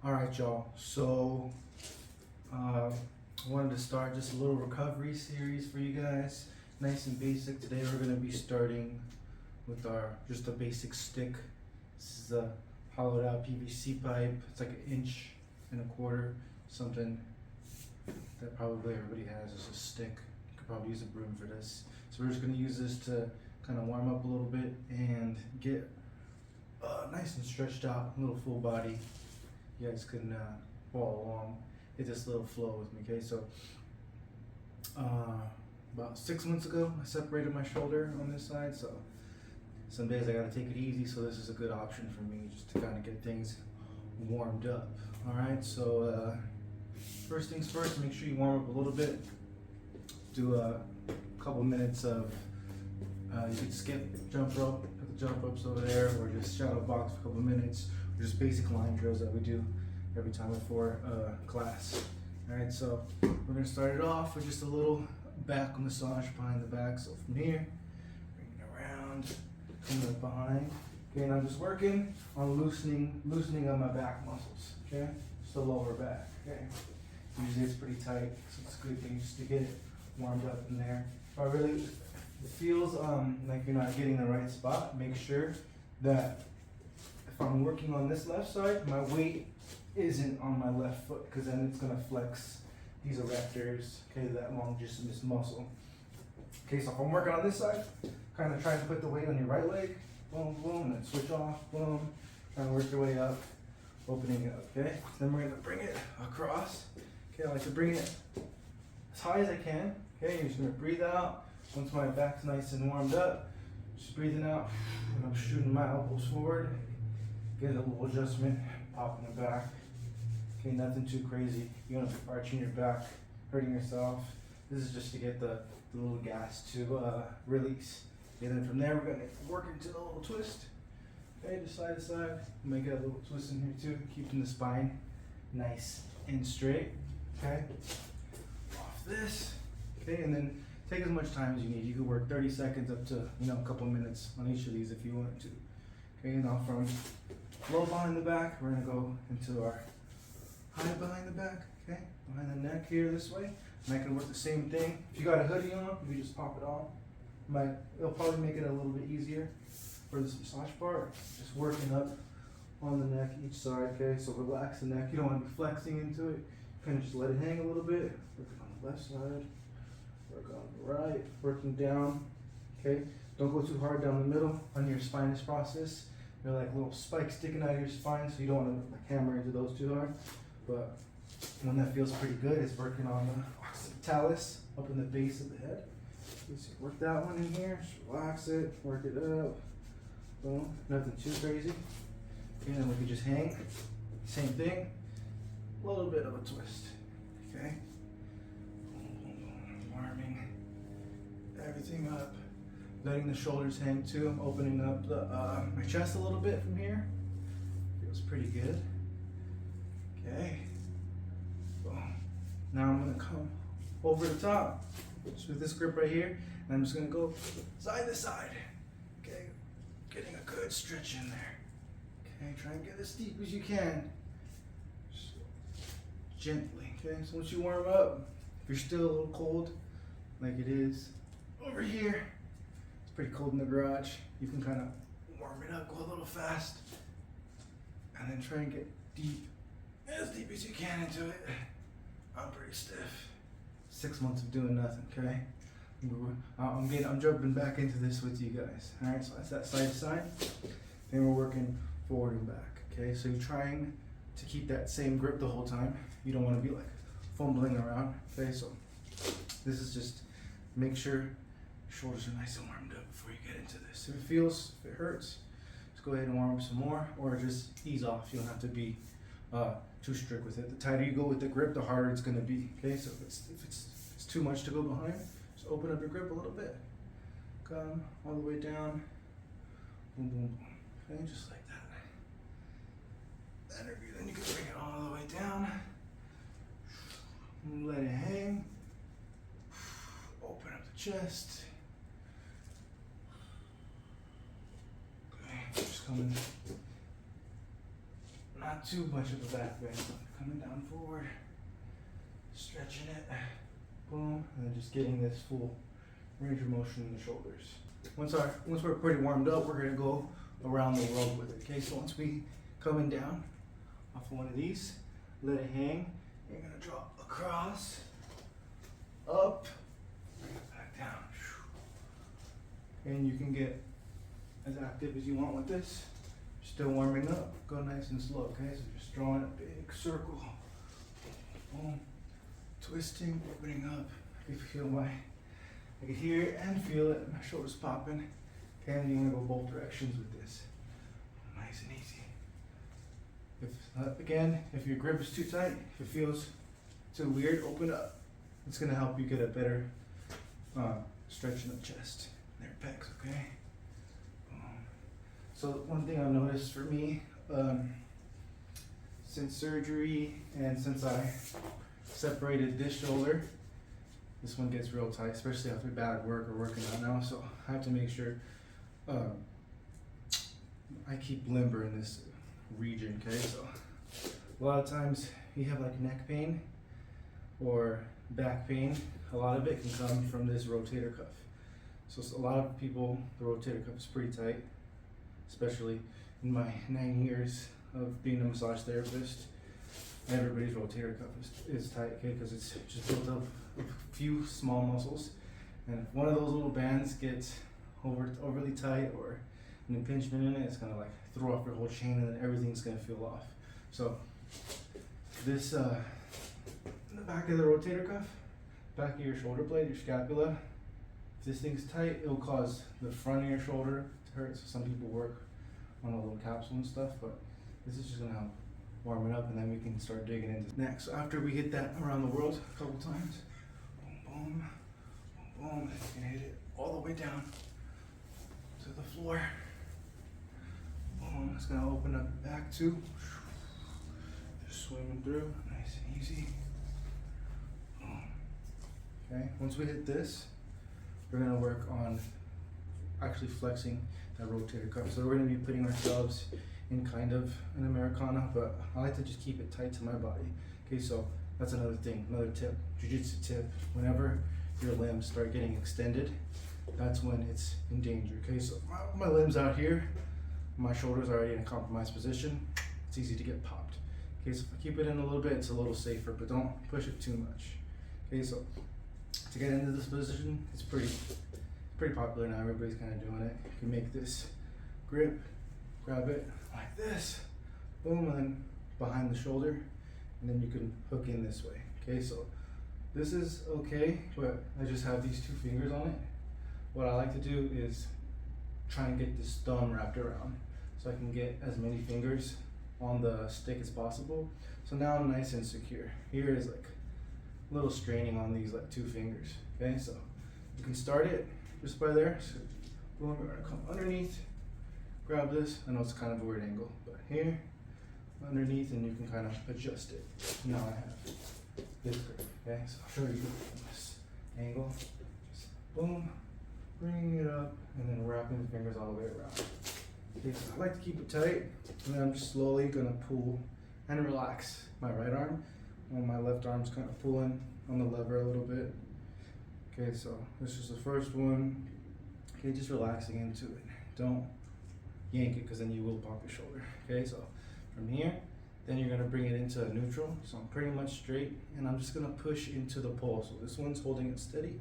All right, y'all. So, I wanted to start just a little recovery series for you guys. Nice and basic. Today we're gonna be starting with just a basic stick. This is a hollowed out PVC pipe. It's like 1.25 inches, something that probably everybody has is a stick. You could probably use a broom for this. So we're just gonna use this to kind of warm up a little bit and get nice and stretched out, a little full body. You guys can follow along, get this little flow with me, okay? So about 6 months ago, I separated my shoulder on this side, so some days I gotta take it easy, so this is a good option for me just to kind of get things warmed up. All right, so first things first, make sure you warm up a little bit. Do a couple minutes of, you could skip jump rope, put the jump ropes over there, or just shadow box for a couple minutes, or just basic line drills that we do every time before class. All right, so we're gonna start it off with just a little back massage behind the back. So from here, bring it around, coming up behind. Okay, and I'm just working on loosening of my back muscles. Okay, just the lower back. Okay, usually it's pretty tight, so it's a good thing just to get it warmed up in there. If I really it feels like you're not getting the right spot, make sure that if I'm working on this left side, my weight isn't on my left foot, because then it's gonna flex these erectors, okay, that longissimus muscle. Okay, so if I'm working on this side, kind of try to put the weight on your right leg, boom, boom, and then switch off, boom, try to work your way up, opening it up, okay? Then we're gonna bring it across. Okay, I like to bring it as high as I can, okay? You're just gonna breathe out. Once my back's nice and warmed up, just breathing out, and I'm shooting my elbows forward, get a little adjustment, popping the back. Okay, nothing too crazy. You don't have to arching your back, hurting yourself. This is just to get the little gas to release. And then from there, we're gonna work into the little twist. Okay, just side to side. Make it a little twist in here too, keeping the spine nice and straight. Okay, off this. Okay, and then take as much time as you need. You could work 30 seconds up to a couple minutes on each of these if you wanted to. Okay, now from low behind the back, we're gonna go into our high behind the back, okay? Behind the neck here this way. And I can work the same thing. If you got a hoodie on, you just pop it on. It'll probably make it a little bit easier for this massage part. Just working up on the neck each side, okay? So relax the neck. You don't want to be flexing into it. Kind of just let it hang a little bit. Working on the left side, work on the right, working down, okay? Don't go too hard down the middle on your spinous process. They're like little spikes sticking out of your spine, so you don't want to like hammer into those too hard. But one that feels pretty good is working on the occidentalis up in the base of the head. So work that one in here, just relax it, work it up. Boom, nothing too crazy. And then we can just hang. Same thing, a little bit of a twist. Okay. Warming everything up. Letting the shoulders hang too. I'm opening up my chest a little bit from here. Feels pretty good. Okay. Boom. Now I'm gonna come over the top, just with this grip right here, and I'm just gonna go side to side. Okay. Getting a good stretch in there. Okay. Try and get as deep as you can. Just gently. Okay. So once you warm up, if you're still a little cold, like it is over here. Pretty cold in the garage. You can kind of warm it up, go a little fast, and then try and get deep, as deep as you can into it. I'm pretty stiff. 6 months of doing nothing, okay? I'm jumping back into this with you guys. All right, so that's that side to side. Then we're working forward and back, okay? So you're trying to keep that same grip the whole time. You don't want to be like fumbling around, okay? So this is just make sure shoulders are nice and warmed up before you get into this. If it hurts, just go ahead and warm up some more, or just ease off. You don't have to be too strict with it. The tighter you go with the grip, the harder it's gonna be. Okay, so if it's too much to go behind, just open up your grip a little bit. Come all the way down. Boom, boom, boom. Okay, just like that. Energy. Then you can bring it all the way down. Let it hang. Open up the chest. Just coming not too much of a back bend. Coming down forward, stretching it, boom, and then just getting this full range of motion in the shoulders. Once we're pretty warmed up, we're gonna go around the world with it. Okay, so once we coming down off of one of these, let it hang. You're gonna drop across, up, bring it back down. And you can get as active as you want with this. Still warming up. Go nice and slow, okay? So just drawing a big circle. Boom. Twisting, opening up. I can hear and feel it. My shoulders popping. Okay, and you're gonna go both directions with this. Nice and easy. If your grip is too tight, if it feels too weird, open up. It's gonna help you get a better stretch in the chest. There, pecs, okay? So one thing I've noticed for me, since surgery and since I separated this shoulder, this one gets real tight, especially after bad work or working out now. So I have to make sure I keep limber in this region, okay? So a lot of times you have like neck pain or back pain. A lot of it can come from this rotator cuff. So a lot of people, the rotator cuff is pretty tight, especially in my 9 years of being a massage therapist. Everybody's rotator cuff is tight, okay, because it's just built up a few small muscles. And if one of those little bands gets overly tight or an impingement in it, it's gonna like throw off your whole chain and then everything's gonna feel off. So this, in the back of the rotator cuff, back of your shoulder blade, your scapula, if this thing's tight, it'll cause the front of your shoulder to hurt. So some people work on a little capsule and stuff, but this is just gonna help warm it up, and then we can start digging into next. So after we hit that around the world a couple times, boom, boom, boom, boom, and you can hit it all the way down to the floor. Boom, it's gonna open up the back too. Just swimming through, nice and easy. Boom. Okay, once we hit this, we're gonna work on actually flexing that rotator cuff. So we're gonna be putting ourselves in kind of an Americana, but I like to just keep it tight to my body. Okay, so that's another thing, another tip, jiu-jitsu tip. Whenever your limbs start getting extended, that's when it's in danger. Okay, so my limbs out here, my shoulders are already in a compromised position, it's easy to get popped. Okay, so if I keep it in a little bit, it's a little safer, but don't push it too much. Okay, so to get into this position, it's pretty popular now. Everybody's kind of doing it. You can make this grip, grab it like this, boom, and then behind the shoulder, and then you can hook in this way. Okay, so this is okay, but I just have these two fingers on it. What I like to do is try and get this thumb wrapped around so I can get as many fingers on the stick as possible. So now I'm nice and secure. Here is like a little straining on these like two fingers. Okay, so you can start it just by there. So boom, we're gonna come underneath, grab this. I know it's kind of a weird angle, but here, underneath, and you can kind of adjust it. Now I have this grip. Okay, so I'll show you from this angle. Just boom, bringing it up, and then wrapping the fingers all the way around. Okay, so I like to keep it tight, and then I'm just slowly gonna pull and relax my right arm, while my left arm's kind of pulling on the lever a little bit. Okay, so this is the first one. Okay, just relaxing into it. Don't yank it, because then you will pop your shoulder. Okay, so from here, then you're gonna bring it into neutral. So I'm pretty much straight, and I'm just gonna push into the pole. So this one's holding it steady,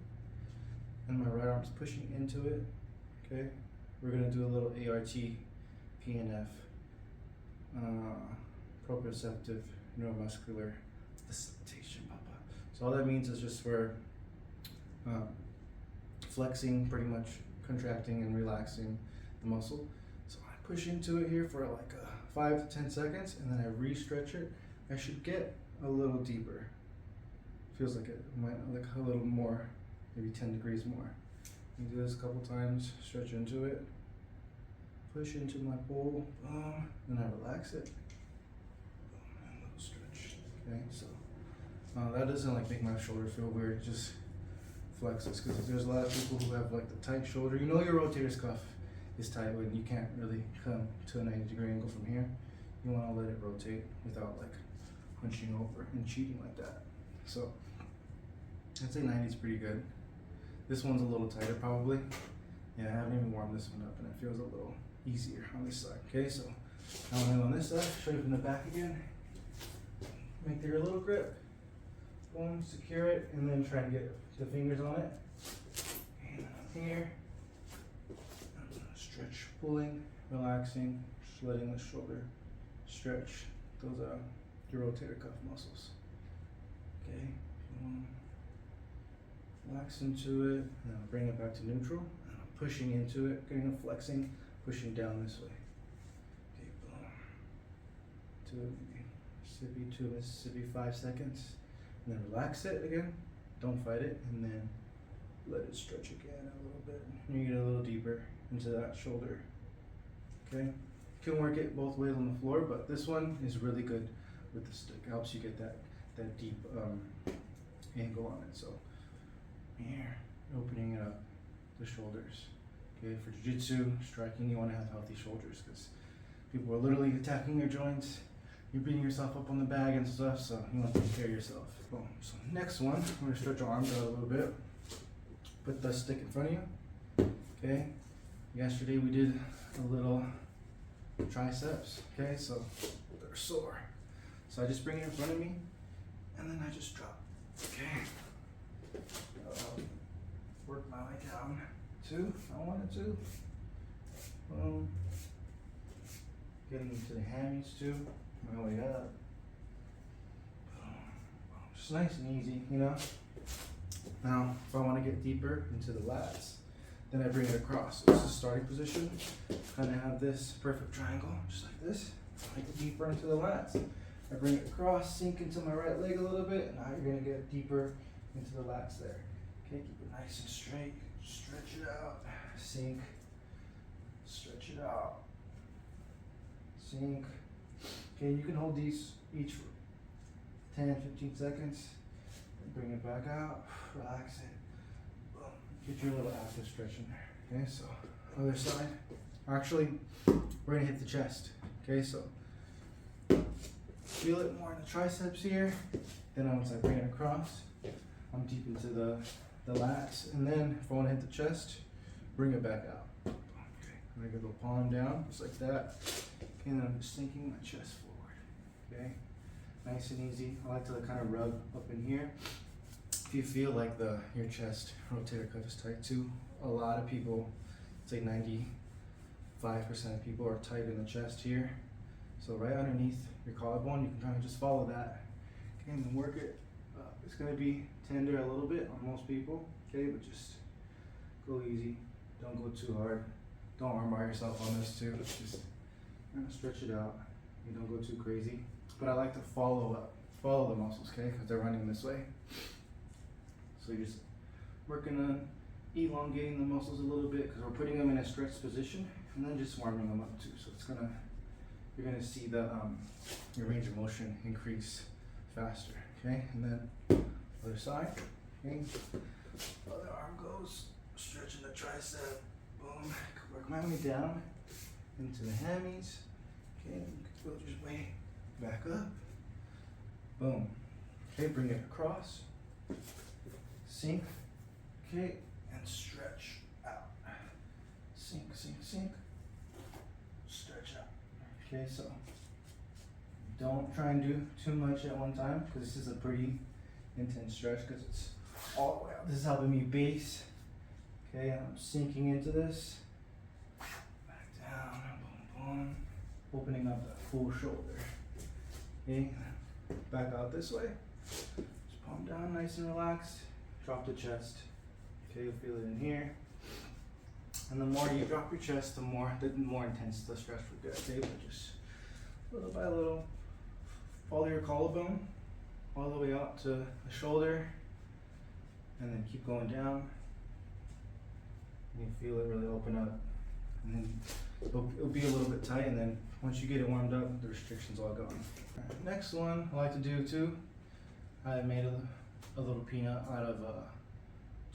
and my right arm's pushing into it. Okay, we're gonna do a little ART, PNF, proprioceptive neuromuscular facilitation. So all that means is just for flexing, pretty much contracting and relaxing the muscle. So I push into it here for like 5 to 10 seconds, and then I re-stretch it. I should get a little deeper. Feels like it might, like a little more, maybe 10 degrees more. You do this a couple times, stretch into it, push into my pole, then I relax it, and a little stretch. Okay, so that doesn't like make my shoulder feel weird. It just flexes, because there's a lot of people who have like the tight shoulder. You know your rotator cuff is tight when you can't really come to a 90-degree angle from here. you want to let it rotate without like hunching over and cheating like that. So I'd say 90 is pretty good. This one's a little tighter probably. Yeah, I haven't even warmed this one up and it feels a little easier on this side. Okay, so now I'm on this side, show you from the back again. Make your little grip. Boom, secure it, and then try to get the fingers on it. And up here. Stretch, pulling, relaxing, just letting the shoulder stretch those your rotator cuff muscles. Okay, relax into it, and then I'll bring it back to neutral. And I'm pushing into it, getting a flexing, pushing down this way. Okay, boom. To Mississippi, 5 seconds. And then relax it again. Don't fight it, and then let it stretch again a little bit. And you get a little deeper into that shoulder. Okay, you can work it both ways on the floor, but this one is really good with the stick. It helps you get that deep angle on it. So here, opening it up, the shoulders. Okay, for jiu-jitsu, striking, you want to have healthy shoulders because people are literally attacking your joints. You're beating yourself up on the bag and stuff, so you want to take care of yourself. Boom. So next one, I'm going to stretch your arms out a little bit. Put the stick in front of you. Okay. Yesterday we did a little triceps. Okay, so they're sore. So I just bring it in front of me, and then I just drop. Okay. Work my way down. 2. I wanted to. Boom. Getting into the hammies too. My way up. Just nice and easy, you know. Now, if I want to get deeper into the lats, then I bring it across. So this is starting position. Kind of have this perfect triangle, just like this. I get deeper into the lats. I bring it across, sink into my right leg a little bit. Now you're gonna get deeper into the lats there. Okay, keep it nice and straight. Stretch it out. Sink. Stretch it out. Sink. Okay, you can hold these each for 10, 15 seconds. And bring it back out. Relax it. Boom. Get your little active stretch in there. Okay, so other side. Actually, we're gonna hit the chest. Okay, so feel it more in the triceps here. Then once I bring it across, I'm deep into the lats. And then if I want to hit the chest, bring it back out. Okay, I'm gonna go palm down, just like that. Okay, and then I'm just sinking my chest forward. Okay, nice and easy. I like to kind of rub up in here. If you feel like your chest rotator cuff is tight too, a lot of people, say 95% of people are tight in the chest here. So right underneath your collarbone, you can kind of just follow that. Okay, and then work it up. It's gonna be tender a little bit on most people. Okay, but just go easy. Don't go too hard. Don't armbar yourself on this too. Just kind of stretch it out. You don't go too crazy. But I like to follow the muscles, okay, because they're running this way. So you're just working on elongating the muscles a little bit because we're putting them in a stretched position, and then just warming them up too. So you're gonna see your range of motion increase faster. Okay, and then other side. Okay, other arm goes stretching the tricep. Boom. Work my way down into the hammies. Okay, you can build your way back up. Boom. Okay, bring it across. Sink. Okay, and stretch out. Sink, sink, sink. Stretch out. Okay, so don't try and do too much at one time because this is a pretty intense stretch because it's all the way out. This is helping me base. Okay, I'm sinking into this. Back down, boom, boom. Opening up that full shoulder. Okay, back out this way. Just palm down, nice and relaxed. Drop the chest. Okay, you'll feel it in here. And the more you drop your chest, the more intense the stretch will get. Okay, but just little by little, follow your collarbone all the way out to the shoulder, and then keep going down. And you feel it really open up, and then it'll be a little bit tight, and then once you get it warmed up, the restriction's all gone. Right, next one I like to do too, I made a little peanut out of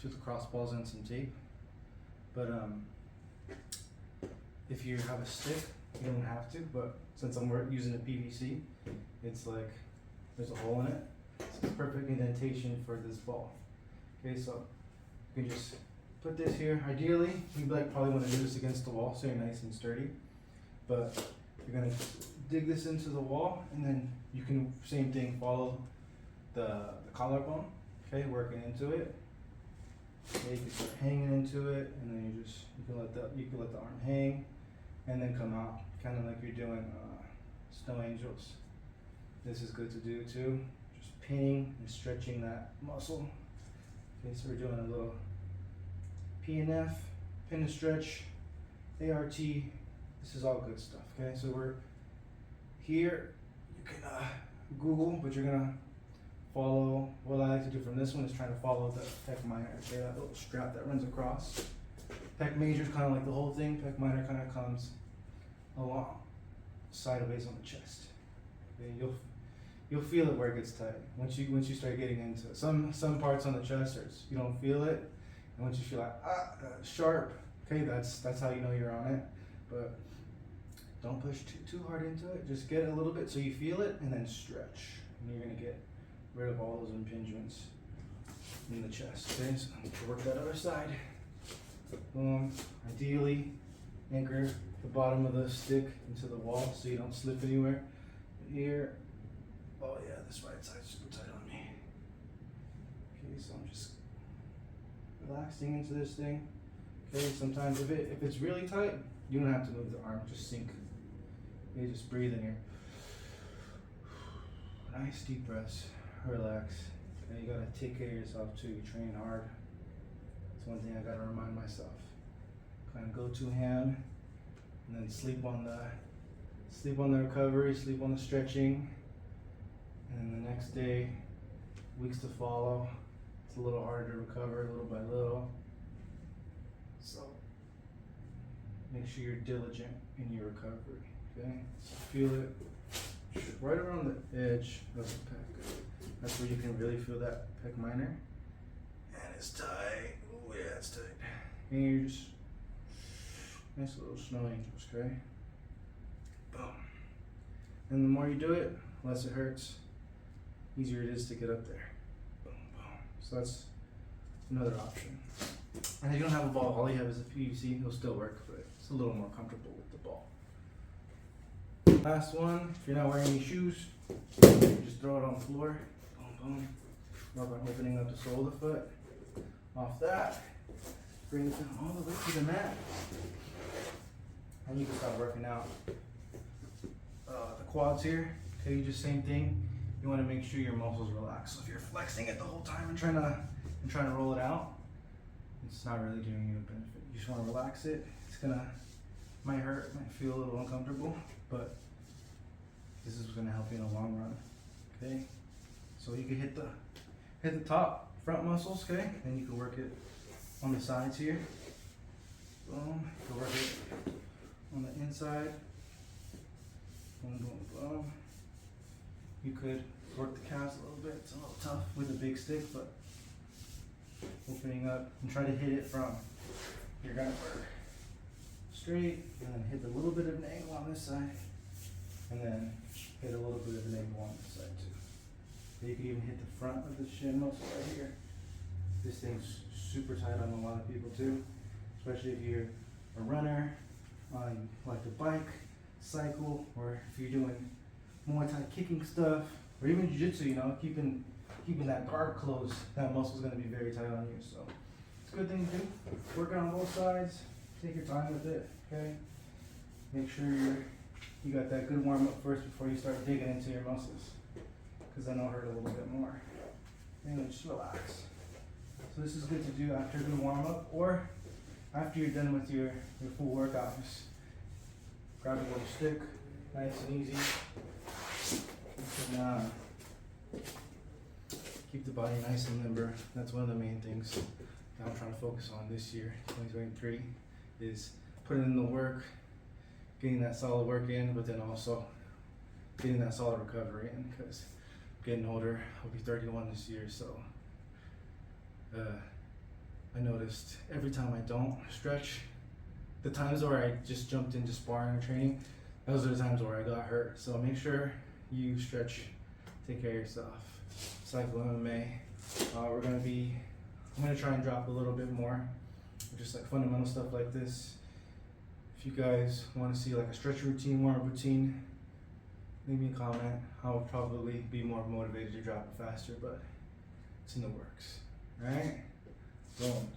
tooth cross balls and some tape. But if you have a stick, You don't have to, but since I'm using a PVC, it's like there's a hole in it. So it's perfect indentation for this ball. Okay, so you can just put this here. Ideally, you probably want to do this against the wall so you're nice and sturdy. But you're gonna dig this into the wall, and then you can same thing, follow the collarbone. Okay, working into it. Okay, you can start hanging into it, and then you can let the arm hang, and then come out, kind of like you're doing snow angels. This is good to do too. Just pinning and stretching that muscle. Okay, so we're doing a little PNF, pin and stretch, ART. This is all good stuff. Okay, so we're here. You can Google, but you're gonna follow. What I like to do from this one is try to follow the pec minor. Okay, that little strap that runs across. Pec major is kind of like the whole thing. Pec minor kind of comes along sideways on the chest. Okay, you'll feel it where it gets tight once you start getting into it. Some parts on the chest you don't feel it, and once you feel like sharp, okay, that's how you know you're on it. But don't push too hard into it. Just get it a little bit so you feel it, and then stretch, and you're gonna get rid of all those impingements in the chest. Okay, so work that other side. Boom. Ideally, anchor the bottom of the stick into the wall so you don't slip anywhere. But here, oh yeah, this right side's super tight on me. Okay, so I'm just relaxing into this thing. Okay, sometimes if it's really tight, you don't have to move the arm, just sink. Okay, just breathe in here. Nice deep breaths. Relax. Okay, you gotta take care of yourself too. You train hard. That's one thing I gotta remind myself. Kind of go to hand, and then sleep on the recovery, sleep on the stretching, and then the next day, weeks to follow, it's a little harder to recover little by little. So make sure you're diligent in your recovery. Okay, so feel it right around the edge of the pec. That's where you can really feel that pec minor. And it's tight. Oh yeah, it's tight. And you're just nice little snow angels, okay? Boom. And the more you do it, less it hurts, easier it is to get up there. Boom, boom. So that's another option. And if you don't have a ball, all you have is a PVC, it'll still work, but it's a little more comfortable with the ball. Last one, if you're not wearing any shoes, just throw it on the floor. Boom, boom. Work on opening up the sole of the foot. Off that, bring it down all the way to the mat. And you can start working out the quads here. Okay, just same thing. You want to make sure your muscles relax. So if you're flexing it the whole time and trying to roll it out, it's not really doing you a benefit. You just want to relax it. Might hurt, might feel a little uncomfortable, but this is gonna help you in the long run. Okay, so you can hit the top front muscles. Okay, then you can work it on the sides here. Boom. You can work it on the inside. Boom, boom, boom. You could work the calves a little bit. It's a little tough with a big stick, but opening up and try to hit it from your gut straight, and then hit a little bit of an angle on this side, and then hit a little bit of an angle on this side too. You can even hit the front of the shin muscle right here. This thing's super tight on a lot of people too, especially if you're a runner, you like to bike, cycle, or if you're doing Muay Thai kicking stuff, or even jiu-jitsu, you know, keeping that guard closed, that muscle's gonna be very tight on you. So it's a good thing to do. Work it on both sides. Take your time with it, okay? Make sure you got that good warm up first before you start digging into your muscles, because then it'll hurt a little bit more. And then just relax. So this is good to do after a good warm up, or after you're done with your full workout. Just grab a little stick, nice and easy. You can keep the body nice and limber. That's one of the main things that I'm trying to focus on this year, 2023. Is putting in the work, getting that solid work in, but then also getting that solid recovery in, because I'm getting older. I'll be 31 this year, so I noticed every time I don't stretch, the times where I just jumped into sparring or training, those are the times where I got hurt. So make sure you stretch, take care of yourself. Saikou MMA. I'm gonna try and drop a little bit more, just like fundamental stuff like this. If you guys want to see like a stretch routine, warm-up routine, leave me a comment. I'll probably be more motivated to drop it faster, but it's in the works. All right, boom.